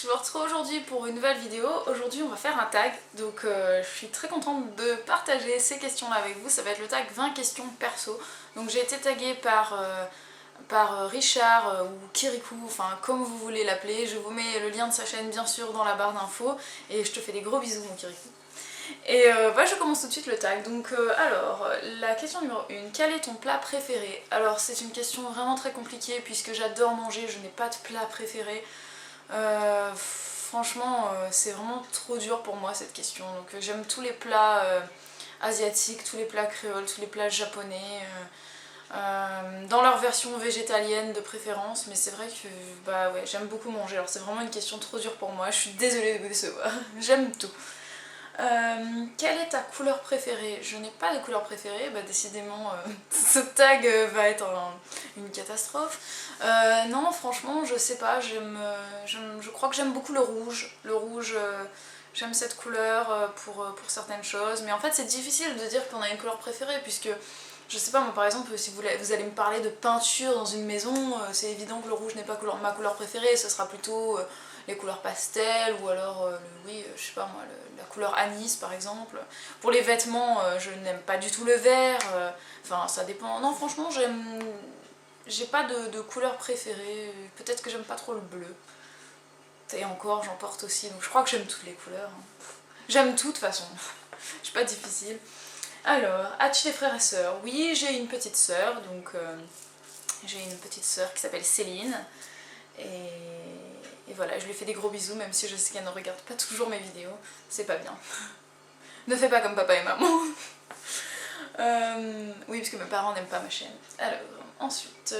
je vous retrouve aujourd'hui pour une nouvelle vidéo. Aujourd'hui on va faire un tag, donc je suis très contente de partager ces questions là avec vous. Ça va être le tag 20 questions perso. Donc j'ai été taguée par Richard ou Kirikou, enfin comme vous voulez l'appeler. Je vous mets le lien de sa chaîne bien sûr dans la barre d'infos et je te fais des gros bisous mon Kirikou. Et je commence tout de suite le tag. Donc alors, la question numéro 1, quel est ton plat préféré? Alors c'est une question vraiment très compliquée puisque j'adore manger, je n'ai pas de plat préféré. Franchement, c'est vraiment trop dur pour moi cette question. Donc j'aime tous les plats asiatiques, tous les plats créoles, tous les plats japonais, dans leur version végétalienne de préférence. Mais c'est vrai que bah ouais, j'aime beaucoup manger. Alors c'est vraiment une question trop dure pour moi. Je suis désolée de vous décevoir. J'aime tout. Quelle est ta couleur préférée? Je n'ai pas de couleur préférée, bah décidément ce tag va être une catastrophe. Non franchement je sais pas, je crois que j'aime beaucoup le rouge. Le rouge, j'aime cette couleur pour certaines choses, mais en fait c'est difficile de dire qu'on a une couleur préférée puisque je sais pas moi par exemple si vous allez me parler de peinture dans une maison, c'est évident que le rouge n'est pas ma couleur préférée, ce sera plutôt les couleurs pastel ou alors je sais pas moi, la couleur anis par exemple. Pour les vêtements, je n'aime pas du tout le vert, enfin ça dépend. Non franchement j'ai pas de couleur préférée, peut-être que j'aime pas trop le bleu. Et encore j'en porte aussi, donc je crois que j'aime toutes les couleurs. J'aime tout de toute façon, je suis pas difficile. Alors, as-tu des frères et sœurs? Oui, j'ai une petite sœur, donc j'ai une petite sœur qui s'appelle Céline. Et voilà, je lui fais des gros bisous, même si je sais qu'elle ne regarde pas toujours mes vidéos. C'est pas bien. Ne fais pas comme papa et maman. Oui, parce que mes parents n'aiment pas ma chaîne. Alors, ensuite,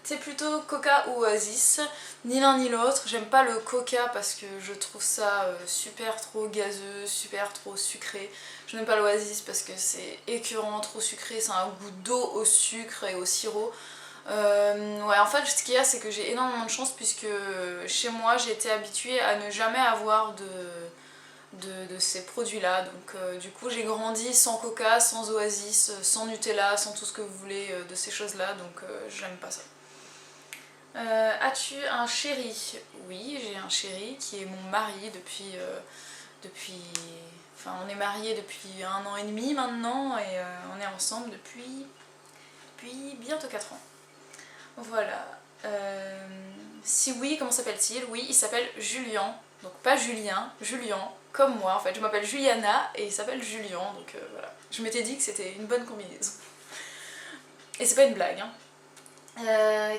c'est plutôt Coca ou Oasis. Ni l'un ni l'autre. J'aime pas le Coca parce que je trouve ça super trop gazeux, super trop sucré. Je n'aime pas l'Oasis parce que c'est écœurant, trop sucré. C'est un goût d'eau au sucre et au sirop. Ouais, en fait, ce qu'il y a, c'est que j'ai énormément de chance puisque chez moi, j'ai été habituée à ne jamais avoir de ces produits-là. Donc, du coup, j'ai grandi sans Coca, sans Oasis, sans Nutella, sans tout ce que vous voulez de ces choses-là. Donc, j'aime pas ça. As-tu un chéri? Oui, j'ai un chéri qui est mon mari Enfin, on est mariés depuis 1 an et demi maintenant et on est ensemble depuis bientôt 4 ans. Voilà. Si oui, comment s'appelle-t-il? Oui, il s'appelle Julien. Donc pas Julien, Julien, comme moi en fait. Je m'appelle Juliana et il s'appelle Julien, donc voilà. Je m'étais dit que c'était une bonne combinaison. Et c'est pas une blague, hein.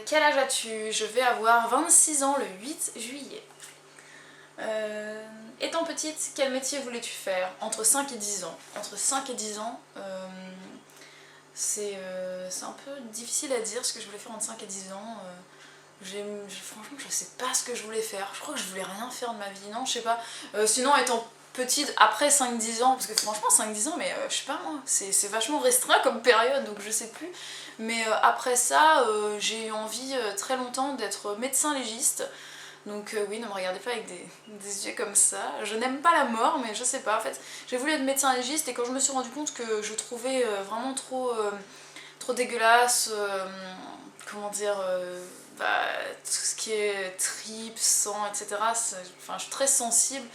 Quel âge as-tu? Je vais avoir 26 ans le 8 juillet. Étant petite, quel métier voulais-tu faire? Entre 5 et 10 ans. Entre 5 et 10 ans, c'est un peu difficile à dire ce que je voulais faire entre 5 et 10 ans. Franchement, je sais pas ce que je voulais faire. Je crois que je voulais rien faire de ma vie, non, je sais pas. Sinon, étant petite, après 5-10 ans, parce que franchement, 5-10 ans, mais je sais pas moi, c'est vachement restreint comme période, donc je sais plus. Mais après ça, j'ai eu envie très longtemps d'être médecin légiste. Donc oui, ne me regardez pas avec des yeux comme ça. Je n'aime pas la mort, mais je sais pas. En fait, j'ai voulu être médecin légiste et quand je me suis rendu compte que je trouvais vraiment trop dégueulasse, comment dire, tout ce qui est tripes, sang, etc. Enfin, je suis très sensible.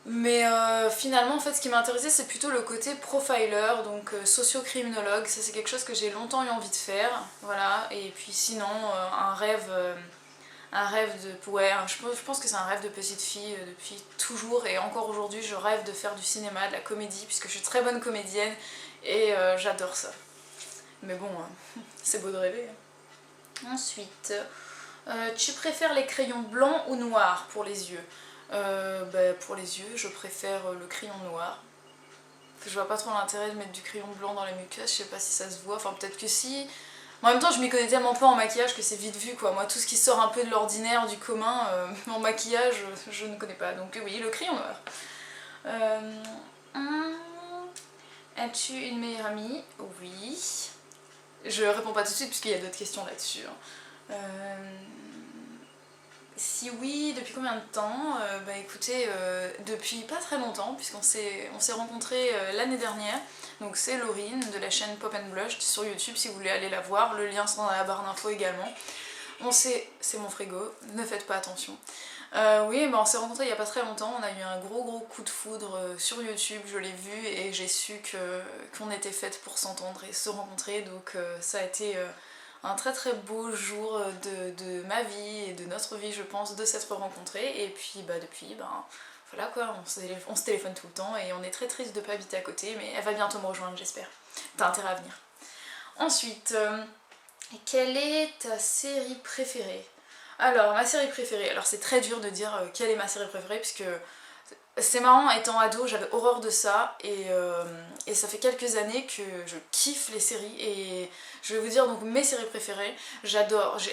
Mais finalement, en fait, ce qui m'a intéressée, c'est plutôt le côté profiler, donc socio-criminologue. Ça, c'est quelque chose que j'ai longtemps eu envie de faire. Voilà. Et puis sinon, un rêve de... Ouais, je pense que c'est un rêve de petite fille depuis toujours et encore aujourd'hui je rêve de faire du cinéma, de la comédie puisque je suis très bonne comédienne et j'adore ça. Mais bon, c'est beau de rêver. Ensuite, tu préfères les crayons blancs ou noirs pour les yeux? Pour les yeux, je préfère le crayon noir. Je vois pas trop l'intérêt de mettre du crayon blanc dans les muqueuses, je sais pas si ça se voit, enfin peut-être que si. En même temps, je m'y connais tellement pas en maquillage que c'est vite vu quoi. Moi, tout ce qui sort un peu de l'ordinaire, du commun, en maquillage, je ne connais pas. Donc oui, le crayon noir. As-tu une meilleure amie? Oui. Je réponds pas tout de suite puisqu'il y a d'autres questions là-dessus. Si oui, depuis combien de temps? Écoutez, depuis pas très longtemps, puisqu'on s'est rencontrés l'année dernière. Donc c'est Laurine de la chaîne Pop and Blush sur YouTube si vous voulez aller la voir, le lien sera dans la barre d'infos également. C'est mon frigo, ne faites pas attention. Oui, bah on s'est rencontrés il y a pas très longtemps, on a eu un gros coup de foudre sur YouTube, je l'ai vu et j'ai su qu'on était faites pour s'entendre et se rencontrer, donc ça a été un très beau jour de ma vie et de notre vie je pense de s'être rencontrés, et puis bah depuis, ben voilà quoi, on se téléphone tout le temps et on est très triste de pas habiter à côté, mais elle va bientôt me rejoindre j'espère, t'as intérêt à venir. Ensuite, quelle est ta série préférée? Alors, ma série préférée, alors c'est très dur de dire quelle est ma série préférée, puisque c'est marrant, étant ado, j'avais horreur de ça, et ça fait quelques années que je kiffe les séries, et je vais vous dire donc mes séries préférées. J'ai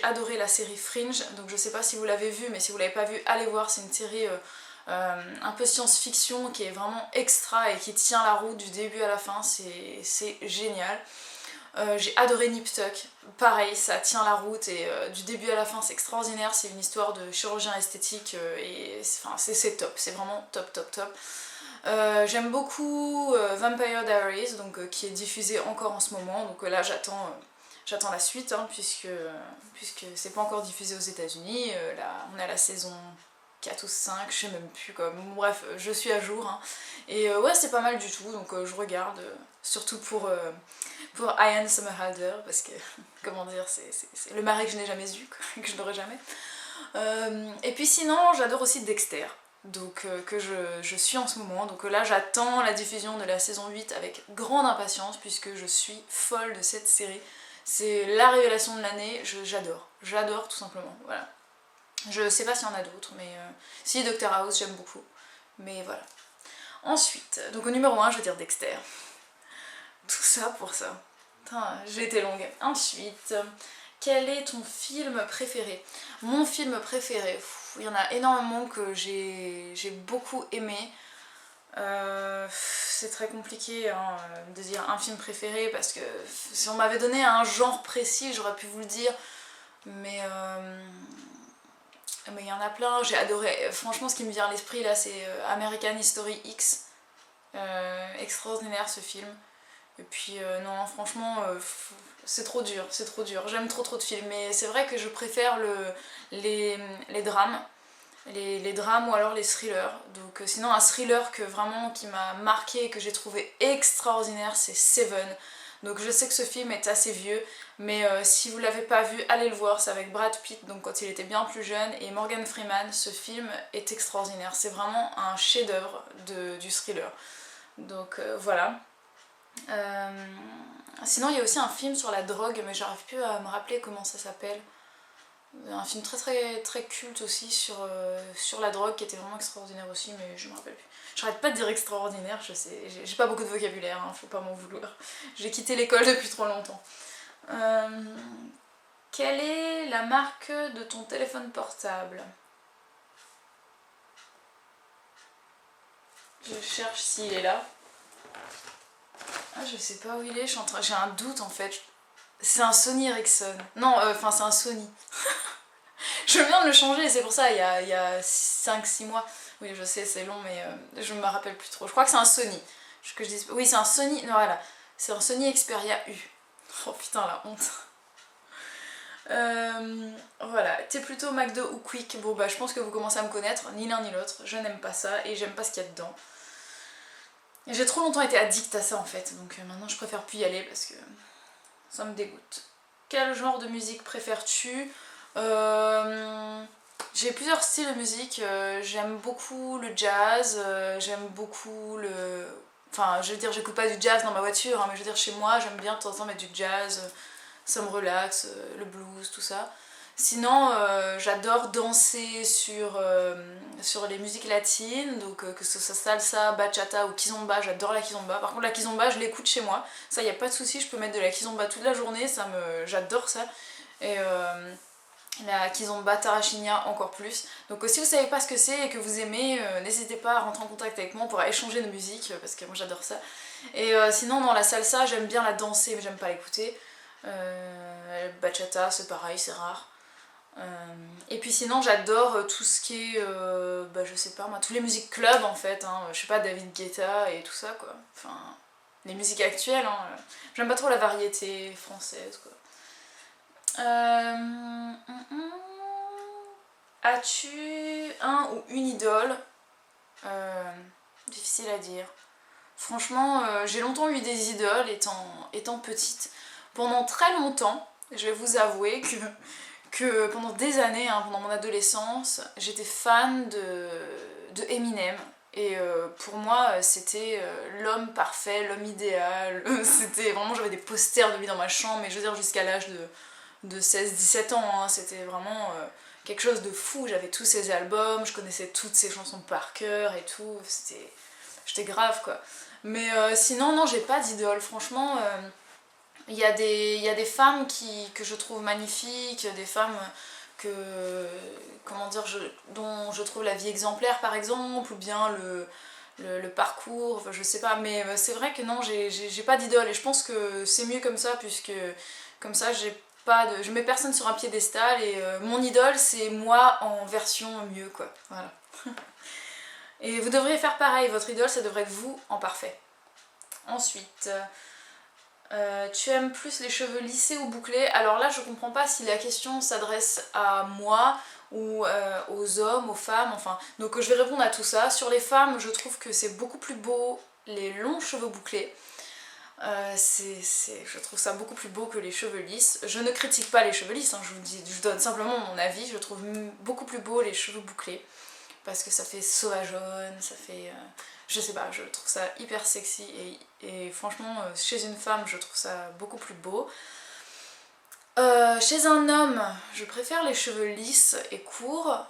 adoré la série Fringe, donc je sais pas si vous l'avez vue, mais si vous l'avez pas vue, allez voir, c'est une série un peu science-fiction qui est vraiment extra et qui tient la route du début à la fin, c'est génial. J'ai adoré Nip Tuck, pareil, ça tient la route et du début à la fin c'est extraordinaire, c'est une histoire de chirurgien esthétique et c'est top, c'est vraiment top. J'aime beaucoup Vampire Diaries, donc, qui est diffusé encore en ce moment, donc là j'attends la suite, hein, puisque c'est pas encore diffusé aux États-Unis. Là on est à la saison 4 ou 5, je sais même plus quoi. Bon, bref, je suis à jour, hein. Et ouais, c'est pas mal du tout, donc je regarde, surtout pour Ian Somerhalder, parce que, comment dire, c'est le mari que je n'ai jamais eu, quoi, que je n'aurai jamais. Et puis sinon, j'adore aussi Dexter, donc que je suis en ce moment. Donc là, j'attends la diffusion de la saison 8 avec grande impatience, puisque je suis folle de cette série. C'est la révélation de l'année, j'adore tout simplement, voilà. Je sais pas s'il y en a d'autres, mais si, Dr House, j'aime beaucoup, mais voilà. Ensuite, donc au numéro 1, je vais dire Dexter. Tout ça pour ça. Putain, j'ai été longue. Ensuite, quel est ton film préféré? Mon film préféré, il y en a énormément que j'ai beaucoup aimé. C'est très compliqué hein, de dire un film préféré parce que si on m'avait donné un genre précis, j'aurais pu vous le dire. Mais il y en a plein, j'ai adoré. Franchement, ce qui me vient à l'esprit là, c'est American History X. Extraordinaire ce film. Et puis non, franchement, c'est trop dur, c'est trop dur. J'aime trop de films, mais c'est vrai que je préfère les drames. Les drames ou alors les thrillers. Donc sinon un thriller qui m'a marqué et que j'ai trouvé extraordinaire, c'est Seven. Donc je sais que ce film est assez vieux, mais si vous l'avez pas vu, allez le voir, c'est avec Brad Pitt, donc quand il était bien plus jeune, et Morgan Freeman. Ce film est extraordinaire, c'est vraiment un chef-d'œuvre du thriller. Donc voilà. Euh, Sinon il y a aussi un film sur la drogue, mais j'arrive plus à me rappeler comment ça s'appelle. Un film très culte aussi sur la drogue qui était vraiment extraordinaire aussi, mais je me rappelle plus. J'arrête pas de dire extraordinaire, je sais, j'ai pas beaucoup de vocabulaire, hein, faut pas m'en vouloir. J'ai quitté l'école depuis trop longtemps. Euh, Quelle est la marque de ton téléphone portable? Je cherche s'il est là. Ah, je sais pas où il est, j'ai un doute en fait. C'est un Sony Ericsson. Non, enfin c'est un Sony. Je viens de le changer, c'est pour ça, il y a 5-6 mois. Oui, je sais, c'est long, mais je me rappelle plus trop. Je crois que c'est un Sony. Oui, c'est un Sony. Non, voilà. C'est un Sony Xperia U. Oh putain, la honte. Voilà. T'es plutôt McDo ou Quick? Bon, bah, je pense que vous commencez à me connaître. Ni l'un ni l'autre. Je n'aime pas ça et j'aime pas ce qu'il y a dedans. J'ai trop longtemps été addict à ça en fait. Donc maintenant, je préfère plus y aller parce que ça me dégoûte. Quel genre de musique préfères-tu? J'ai plusieurs styles de musique, j'aime beaucoup le jazz, j'aime beaucoup le... Enfin, je veux dire, j'écoute pas du jazz dans ma voiture, hein, mais je veux dire, chez moi, j'aime bien de temps en temps mettre du jazz, ça me relaxe, le blues, tout ça. Sinon, j'adore danser sur les musiques latines, donc que ce soit salsa, bachata ou kizomba, j'adore la kizomba. Par contre, la kizomba, je l'écoute chez moi, ça, y a pas de souci, je peux mettre de la kizomba toute la journée, j'adore ça. Et la kizomba tarachinia encore plus. Donc si vous savez pas ce que c'est et que vous aimez, n'hésitez pas à rentrer en contact avec moi, on pourra échanger de musique parce que moi j'adore ça. Et sinon dans la salsa j'aime bien la danser mais j'aime pas l'écouter. Bachata c'est pareil, c'est rare. Et puis sinon j'adore tout ce qui est, bah, je sais pas moi, tous les musiques club en fait, hein, je sais pas, David Guetta et tout ça quoi. Enfin, les musiques actuelles, hein, j'aime pas trop la variété française quoi. As-tu un ou une idole? Difficile à dire. Franchement, j'ai longtemps eu des idoles étant petite. Pendant très longtemps, je vais vous avouer que pendant des années, hein, pendant mon adolescence, j'étais fan de Eminem. Et pour moi, c'était l'homme parfait, l'homme idéal. C'était vraiment, j'avais des posters de lui dans ma chambre, mais je veux dire jusqu'à l'âge de 16-17 ans. Hein, c'était vraiment quelque chose de fou. J'avais tous ses albums, je connaissais toutes ses chansons par cœur et tout. J'étais grave quoi. Mais sinon, non, j'ai pas d'idole. Franchement, il y a des femmes que je trouve magnifiques, des femmes comment dire, dont je trouve la vie exemplaire par exemple, ou bien le parcours, enfin, je sais pas, mais c'est vrai que non, j'ai pas d'idole et je pense que c'est mieux comme ça, puisque comme ça je mets personne sur un piédestal et mon idole c'est moi en version mieux quoi, voilà. Et vous devriez faire pareil, votre idole ça devrait être vous en parfait. Ensuite, tu aimes plus les cheveux lissés ou bouclés? Alors là je comprends pas si la question s'adresse à moi ou aux hommes, aux femmes, enfin. Donc je vais répondre à tout ça. Sur les femmes, je trouve que c'est beaucoup plus beau les longs cheveux bouclés. Je trouve ça beaucoup plus beau que les cheveux lisses. Je ne critique pas les cheveux lisses, hein, je donne simplement mon avis. Je trouve beaucoup plus beau les cheveux bouclés. Parce que ça fait sauvageonne, ça fait... je sais pas, je trouve ça hyper sexy et franchement, chez une femme, je trouve ça beaucoup plus beau. Chez un homme, je préfère les cheveux lisses et courts.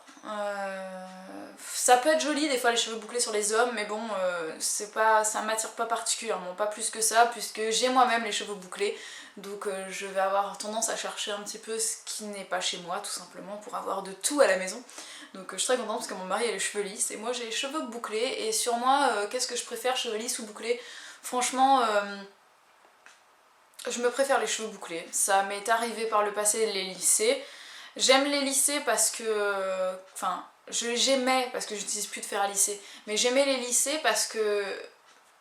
Ça peut être joli des fois les cheveux bouclés sur les hommes, mais bon, ça m'attire pas particulièrement, pas plus que ça, puisque j'ai moi-même les cheveux bouclés. Donc je vais avoir tendance à chercher un petit peu ce qui n'est pas chez moi, tout simplement, pour avoir de tout à la maison. Donc je suis très contente parce que mon mari a les cheveux lisses et moi j'ai les cheveux bouclés. Et sur moi, qu'est-ce que je préfère, cheveux lisses ou bouclés? Franchement, je me préfère les cheveux bouclés. Ça m'est arrivé par le passé de les lisser. J'aime les lisser parce que... Enfin, j'aimais, parce que j'utilise plus de fer à lisser, mais j'aimais les lisser parce que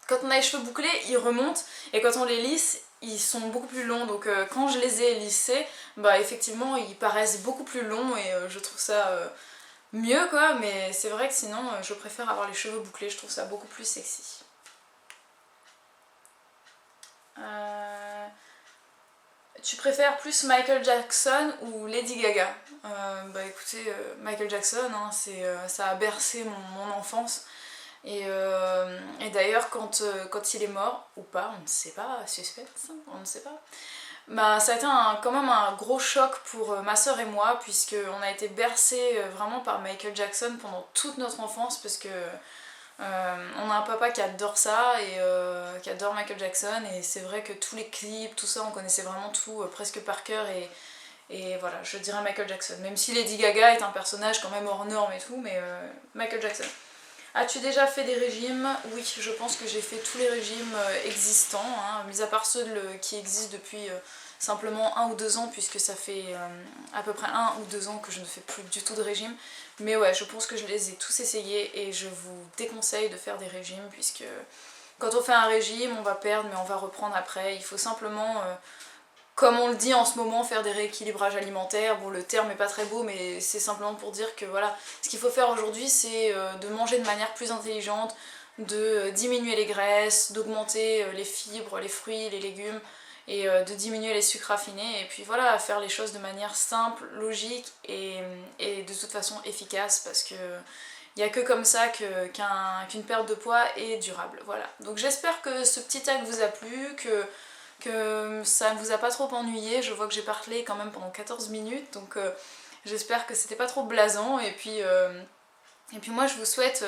quand on a les cheveux bouclés, ils remontent, et quand on les lisse, ils sont beaucoup plus longs. Donc quand je les ai lissés, bah effectivement, ils paraissent beaucoup plus longs et je trouve ça mieux quoi, mais c'est vrai que sinon, je préfère avoir les cheveux bouclés, je trouve ça beaucoup plus sexy. Tu préfères plus Michael Jackson ou Lady Gaga? Bah écoutez, Michael Jackson, hein, ça a bercé mon enfance. Et d'ailleurs, quand il est mort, ou pas, on ne sait pas, suspense, on ne sait pas. Bah, ça a été quand même un gros choc pour ma soeur et moi, puisqu'on a été bercés vraiment par Michael Jackson pendant toute notre enfance, parce que on a un papa qui adore ça et qui adore Michael Jackson, et c'est vrai que tous les clips, tout ça, on connaissait vraiment tout presque par cœur, et voilà, je dirais Michael Jackson, même si Lady Gaga est un personnage quand même hors norme et tout, mais Michael Jackson. As-tu déjà fait des régimes? Oui, je pense que j'ai fait tous les régimes existants, hein, mis à part ceux qui existent depuis simplement 1 ou 2 ans, puisque ça fait à peu près 1 ou 2 ans que je ne fais plus du tout de régime. Mais ouais, je pense que je les ai tous essayés et je vous déconseille de faire des régimes, puisque quand on fait un régime, on va perdre mais on va reprendre après. Il faut simplement... comme on le dit en ce moment, faire des rééquilibrages alimentaires. Bon, le terme est pas très beau, mais c'est simplement pour dire que voilà, ce qu'il faut faire aujourd'hui, c'est de manger de manière plus intelligente, de diminuer les graisses, d'augmenter les fibres, les fruits, les légumes, et de diminuer les sucres raffinés, et puis voilà, faire les choses de manière simple, logique, et de toute façon efficace, parce que il n'y a que comme ça qu'une perte de poids est durable. Voilà. Donc j'espère que ce petit tag vous a plu, que ça ne vous a pas trop ennuyé. Je vois que j'ai parlé quand même pendant 14 minutes, donc j'espère que c'était pas trop blasant, et puis moi je vous souhaite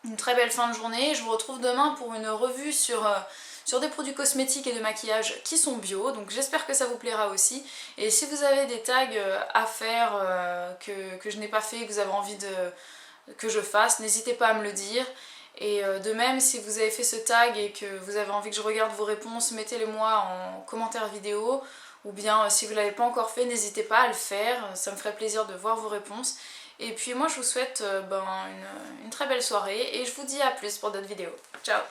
une très belle fin de journée. Je vous retrouve demain pour une revue sur des produits cosmétiques et de maquillage qui sont bio, donc j'espère que ça vous plaira aussi. Et si vous avez des tags à faire que je n'ai pas fait, que vous avez envie que je fasse, n'hésitez pas à me le dire. Et de même, si vous avez fait ce tag et que vous avez envie que je regarde vos réponses, mettez-les moi en commentaire vidéo, ou bien si vous ne l'avez pas encore fait, n'hésitez pas à le faire, ça me ferait plaisir de voir vos réponses. Et puis moi je vous souhaite une très belle soirée et je vous dis à plus pour d'autres vidéos. Ciao!